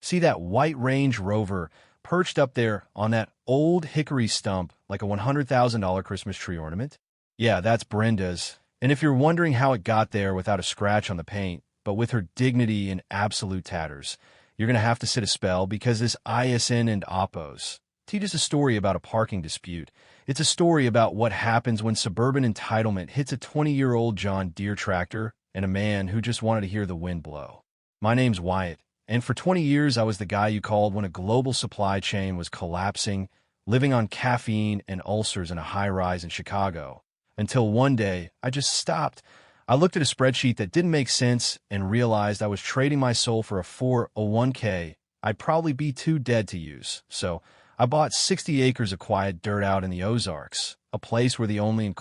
See that white Range Rover perched up there on that old hickory stump like a $100,000 Christmas tree ornament? Yeah, that's Brenda's. And if you're wondering how it got there without a scratch on the paint, but with her dignity in absolute tatters, you're going to have to sit a spell because this ISN and Oppos teaches a story about a parking dispute. It's a story about what happens when suburban entitlement hits a 20-year-old John Deere tractor and a man who just wanted to hear the wind blow. My name's Wyatt, and for 20 years I was the guy you called when a global supply chain was collapsing, living on caffeine and ulcers in a high-rise in Chicago. Until one day, I just stopped. I looked at a spreadsheet that didn't make sense and realized I was trading my soul for a 401k I'd probably be too dead to use. So I bought 60 acres of quiet dirt out in the Ozarks, a place where the only,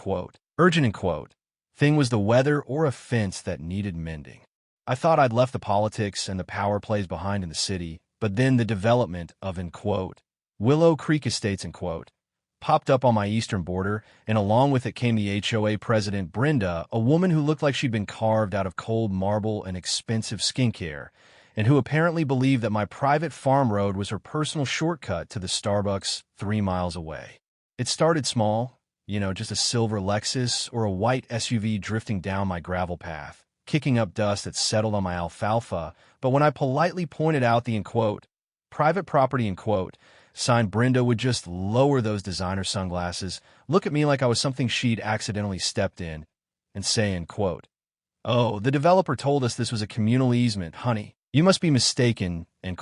urgent, thing was the weather or a fence that needed mending. I thought I'd left the politics and the power plays behind in the city, but then the development of, Willow Creek Estates, popped up on my eastern border, and along with it came the HOA president, Brenda, a woman who looked like she'd been carved out of cold marble and expensive skincare, and who apparently believed that my private farm road was her personal shortcut to the Starbucks 3 miles away. It started small, just a silver Lexus or a white SUV drifting down my gravel path, kicking up dust that settled on my alfalfa, but when I politely pointed out the, private property, sign, Brenda would just lower those designer sunglasses, look at me like I was something she'd accidentally stepped in, and say, "Oh, the developer told us this was a communal easement, honey. You must be mistaken," and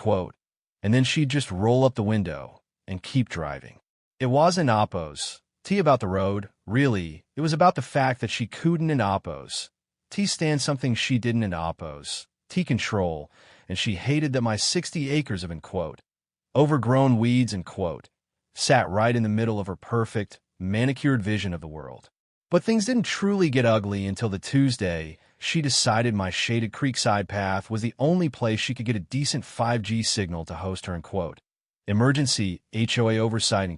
then she'd just roll up the window and keep driving. It wasn't Oppos. T about the road, really. It was about the fact that she couldn't in Oppos. T stand something she didn't in Oppos. T control, and she hated that my 60 acres of, overgrown weeds, sat right in the middle of her perfect, manicured vision of the world. But things didn't truly get ugly until the Tuesday she decided my shaded creekside path was the only place she could get a decent 5G signal to host her, emergency HOA oversight,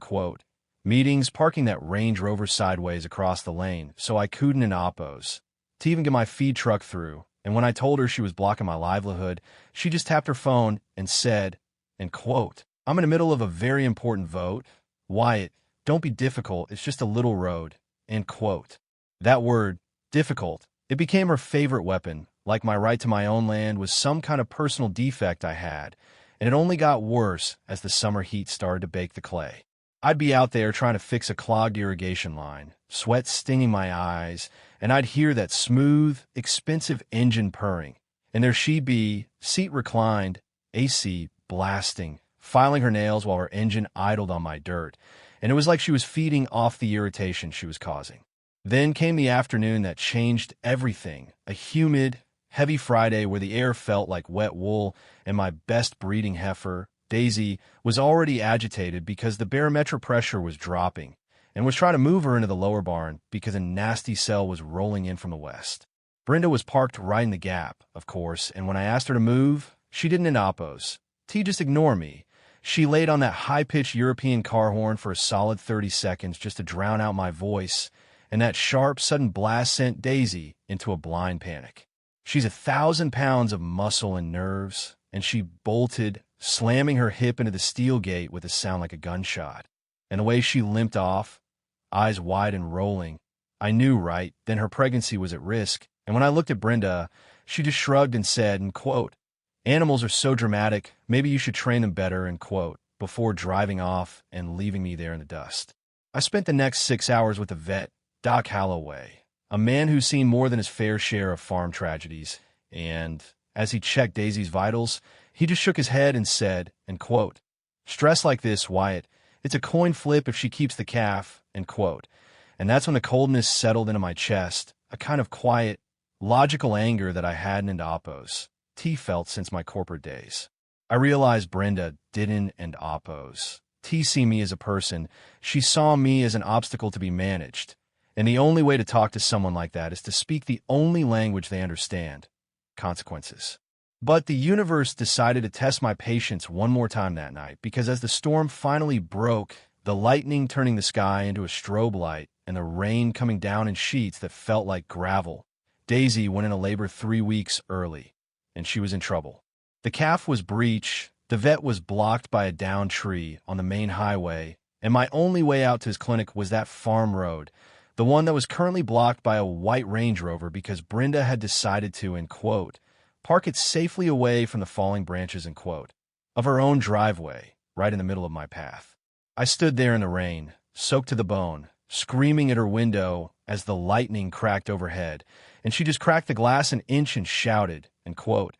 meetings, parking that Range Rover sideways across the lane so I couldn't in Oppos to even get my feed truck through. And when I told her she was blocking my livelihood, she just tapped her phone and said, "I'm in the middle of a very important vote. Wyatt, don't be difficult, it's just a little road." That word, difficult, it became her favorite weapon, like my right to my own land was some kind of personal defect I had, and it only got worse as the summer heat started to bake the clay. I'd be out there trying to fix a clogged irrigation line, sweat stinging my eyes, and I'd hear that smooth, expensive engine purring, and there she'd be, seat reclined, AC blasting, filing her nails while her engine idled on my dirt, and it was like she was feeding off the irritation she was causing. Then came the afternoon that changed everything, a humid, heavy Friday where the air felt like wet wool, and my best breeding heifer, Daisy, was already agitated because the barometric pressure was dropping, and was trying to move her into the lower barn because a nasty cell was rolling in from the west. Brenda was parked right in the gap, of course, and when I asked her to move, she didn't in Oppos. T just ignore me. She laid on that high-pitched European car horn for a solid 30 seconds just to drown out my voice, and that sharp, sudden blast sent Daisy into a blind panic. She's 1,000 pounds of muscle and nerves, and she bolted, slamming her hip into the steel gate with a sound like a gunshot. And the way she limped off, eyes wide and rolling, I knew right then her pregnancy was at risk, and when I looked at Brenda, she just shrugged and said, "Animals are so dramatic, maybe you should train them better," before driving off and leaving me there in the dust. I spent the next 6 hours with the vet, Doc Holloway, a man who's seen more than his fair share of farm tragedies, and as he checked Daisy's vitals, he just shook his head and said, "Stress like this, Wyatt, it's a coin flip if she keeps the calf," and that's when the coldness settled into my chest, a kind of quiet, logical anger that I hadn't in Oppos. T felt since my corporate days. I realized Brenda didn't and Oppos. T see me as a person. She saw me as an obstacle to be managed. And the only way to talk to someone like that is to speak the only language they understand: consequences. But the universe decided to test my patience one more time that night, because as the storm finally broke, the lightning turning the sky into a strobe light and the rain coming down in sheets that felt like gravel, Daisy went into labor 3 weeks early, and she was in trouble. The calf was breech, The vet was blocked by a downed tree on the main highway, and my only way out to his clinic was that farm road, the one that was currently blocked by a white Range Rover because Brenda had decided to, in quote, park it safely away from the falling branches, in quote, of her own driveway, right in the middle of my path. I stood there in the rain, soaked to the bone, screaming at her window as the lightning cracked overhead, and she just cracked the glass an inch and shouted, in quote,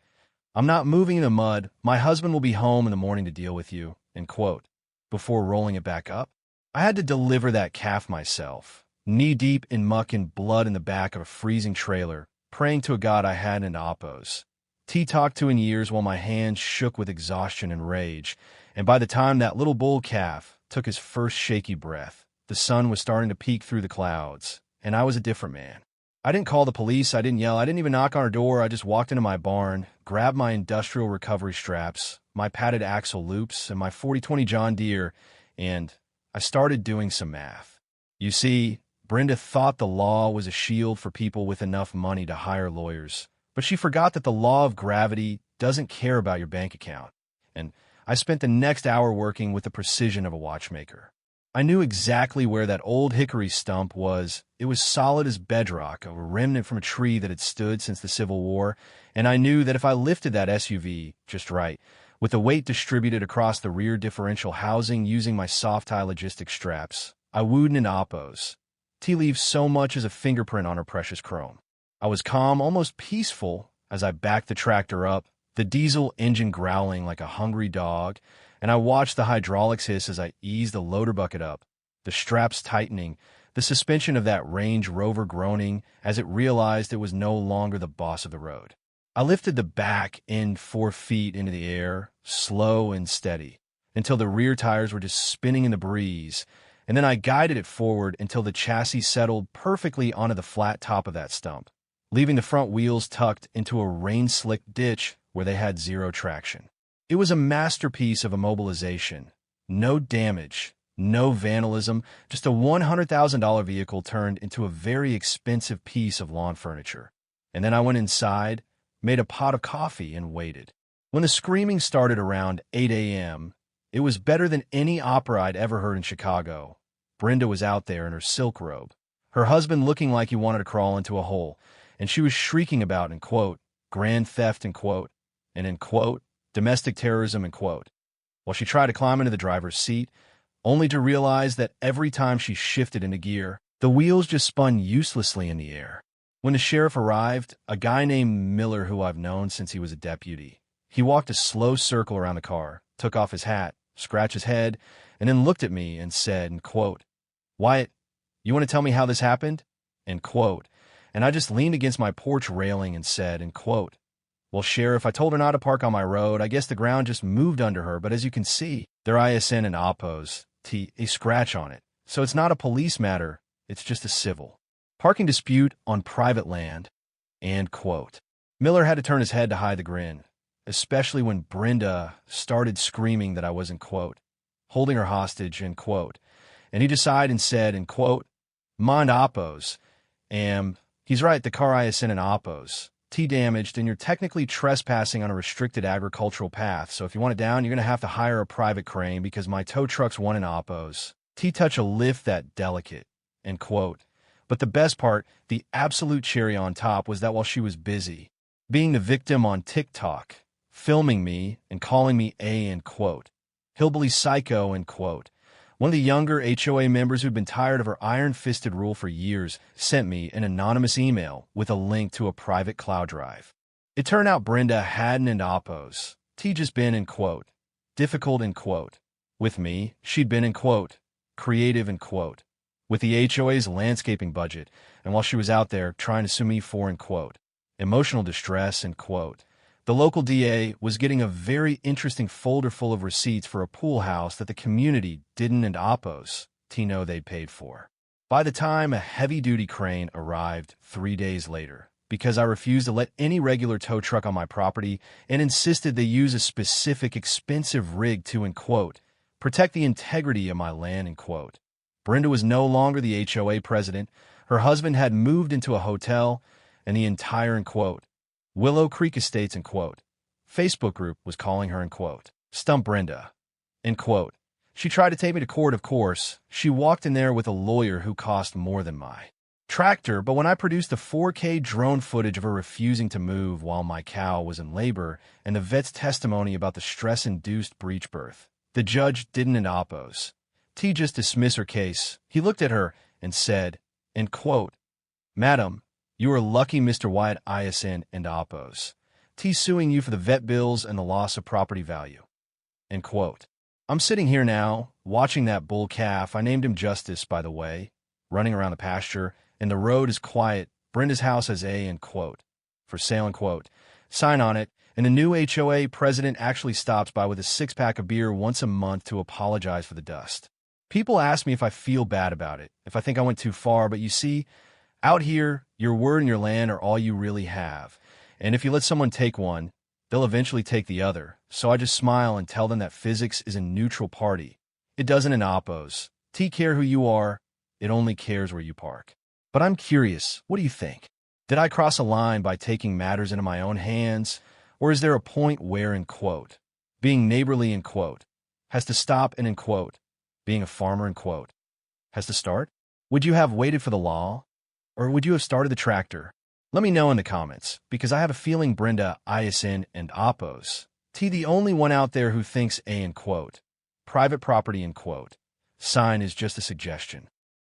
I'm not moving in the mud. My husband will be home in the morning to deal with you, in quote, before rolling it back up. I had to deliver that calf myself, knee-deep in muck and blood in the back of a freezing trailer, praying to a God I hadn't oppose. T talked to in years while my hands shook with exhaustion and rage, and by the time that little bull calf took his first shaky breath, the sun was starting to peek through the clouds, and I was a different man. I didn't call the police, I didn't yell, I didn't even knock on her door. I just walked into my barn, grabbed my industrial recovery straps, my padded axle loops, and my 40/20 John Deere, and I started doing some math. You see, Brenda thought the law was a shield for people with enough money to hire lawyers, but she forgot that the law of gravity doesn't care about your bank account. And I spent the next hour working with the precision of a watchmaker. I knew exactly where that old hickory stump was. It was solid as bedrock, a remnant from a tree that had stood since the Civil War, and I knew that if I lifted that SUV just right, with the weight distributed across the rear differential housing using my soft-tie logistics straps, I wouldn't in oppose. T leaves so much as a fingerprint on her precious chrome. I was calm, almost peaceful, as I backed the tractor up, the diesel engine growling like a hungry dog, and I watched the hydraulics hiss as I eased the loader bucket up, the straps tightening, the suspension of that Range Rover groaning as it realized it was no longer the boss of the road. I lifted the back end 4 feet into the air, slow and steady, until the rear tires were just spinning in the breeze, and then I guided it forward until the chassis settled perfectly onto the flat top of that stump, leaving the front wheels tucked into a rain-slicked ditch where they had zero traction. It was a masterpiece of immobilization. No damage, no vandalism, just a $100,000 vehicle turned into a very expensive piece of lawn furniture. And then I went inside, made a pot of coffee, and waited. When the screaming started around 8 a.m., it was better than any opera I'd ever heard in Chicago. Brenda was out there in her silk robe, her husband looking like he wanted to crawl into a hole, and she was shrieking about, in quote, grand theft, in quote, and in quote, domestic terrorism, in quote, while she tried to climb into the driver's seat, only to realize that every time she shifted into gear, the wheels just spun uselessly in the air. When the sheriff arrived, a guy named Miller who I've known since he was a deputy, he walked a slow circle around the car, took off his hat, scratched his head, and then looked at me and said, in quote, Wyatt, you want to tell me how this happened? End quote. And I just leaned against my porch railing and said, in quote, well, Sheriff, I told her not to park on my road. I guess the ground just moved under her, but as you can see, their ISN and oppose, a scratch on it. So it's not a police matter, it's just a civil parking dispute on private land, end quote. Miller had to turn his head to hide the grin, especially when Brenda started screaming that I was, in quote, holding her hostage, end quote. And he decided and said, in quote, mind oppose. He's right, the car ISN and oppose. T damaged, and you're technically trespassing on a restricted agricultural path, so if you want it down, you're going to have to hire a private crane because my tow truck's one in oppose. T touch a lift that delicate, end quote. But the best part, the absolute cherry on top, was that while she was busy being the victim on TikTok, filming me and calling me end quote, hillbilly psycho, end quote, one of the younger HOA members who'd been tired of her iron-fisted rule for years sent me an anonymous email with a link to a private cloud drive. It turned out Brenda hadn't and oppose. T just been, in quote, difficult, in quote. With me, she'd been, in quote, creative, in quote, with the HOA's landscaping budget, and while she was out there trying to sue me for, in quote, emotional distress, in quote, the local DA was getting a very interesting folder full of receipts for a pool house that the community didn't and oppose know they'd paid for. By the time a heavy-duty crane arrived 3 days later, because I refused to let any regular tow truck on my property and insisted they use a specific expensive rig to, in quote, protect the integrity of my land, in quote. Brenda was no longer the HOA president. Her husband had moved into a hotel, and the entire, in quote, Willow Creek Estates, in quote, Facebook group was calling her, in quote, Stump Brenda. End quote. She tried to take me to court, of course. She walked in there with a lawyer who cost more than my tractor, but when I produced the 4K drone footage of her refusing to move while my cow was in labor and the vet's testimony about the stress-induced breech birth, the judge didn't oppose. T just dismissed her case. He looked at her and said, end quote, Madam, you are lucky Mr. Wyatt ISN and oppose. T suing you for the vet bills and the loss of property value. End quote. I'm sitting here now, watching that bull calf, I named him Justice, by the way, running around the pasture, and the road is quiet. Brenda's house has a, end quote, for sale, end quote, sign on it, and the new HOA president actually stops by with a six-pack of beer once a month to apologize for the dust. People ask me if I feel bad about it, if I think I went too far, but you see, out here, your word and your land are all you really have, and if you let someone take one, they'll eventually take the other, so I just smile and tell them that physics is a neutral party. It doesn't oppose. T care who you are, it only cares where you park. But I'm curious, what do you think? Did I cross a line by taking matters into my own hands, or is there a point where, end quote, being neighborly, end quote, has to stop and, end quote, being a farmer, end quote, has to start? Would you have waited for the law, or would you have started the tractor? Let me know in the comments, because I have a feeling Brenda ISN and oppose. T the only one out there who thinks a, end quote, private property, end quote, sign is just a suggestion.